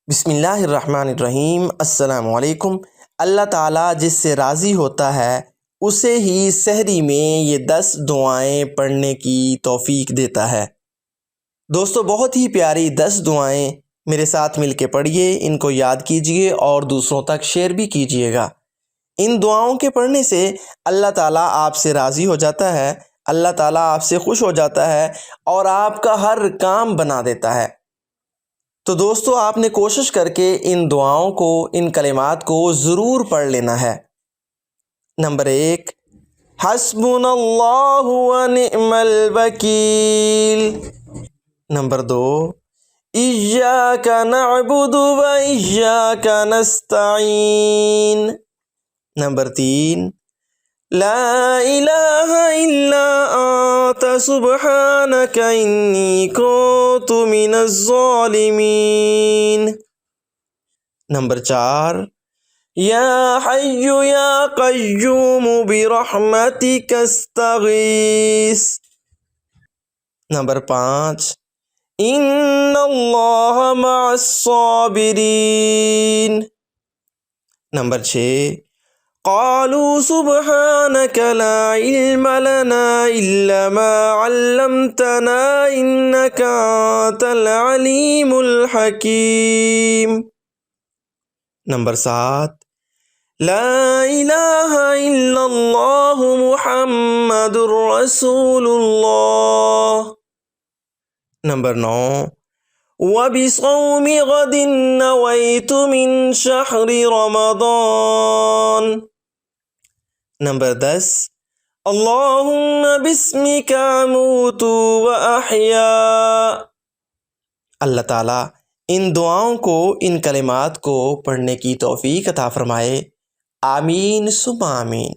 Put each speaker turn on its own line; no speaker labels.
بسم اللہ الرحمن الرحیم۔ السلام علیکم۔ اللہ تعالیٰ جس سے راضی ہوتا ہے اسے ہی سحری میں یہ 10 دعائیں پڑھنے کی توفیق دیتا ہے۔ دوستو، بہت ہی پیاری 10 دعائیں میرے ساتھ مل کے پڑھیے، ان کو یاد کیجئے اور دوسروں تک شیئر بھی کیجئے گا۔ ان دعاؤں کے پڑھنے سے اللہ تعالیٰ آپ سے راضی ہو جاتا ہے، اللہ تعالیٰ آپ سے خوش ہو جاتا ہے اور آپ کا ہر کام بنا دیتا ہے۔ تو دوستو، آپ نے کوشش کر کے ان دعاؤں کو، ان کلمات کو ضرور پڑھ لینا ہے۔ نمبر 1، حسبنا اللہ ونعم الوکیل۔ نمبر 2، ایاک نعبد وایاک نستعین۔ نمبر 3، لا الہ الا انت سبحانک انی کنت من الظالمین۔ نمبر 4، یا حی یا قیوم برحمتک استغیث۔ نمبر 5، ان اللہ مع الصابرین۔ نمبر 6، قالوا سبحانك لا علم لنا إلا ما علمتنا إنك أنت العليم الحكيم۔ نمبر 7، لا إله إلا الله محمد رسول الله۔ نمبر 9، وبصوم غد نويت من شهر رمضان۔ نمبر 10، اللہم بسمک اموت و احیا۔ اللہ تعالیٰ ان دعاؤں کو، ان کلمات کو پڑھنے کی توفیق عطا فرمائے۔ آمین ثم آمین۔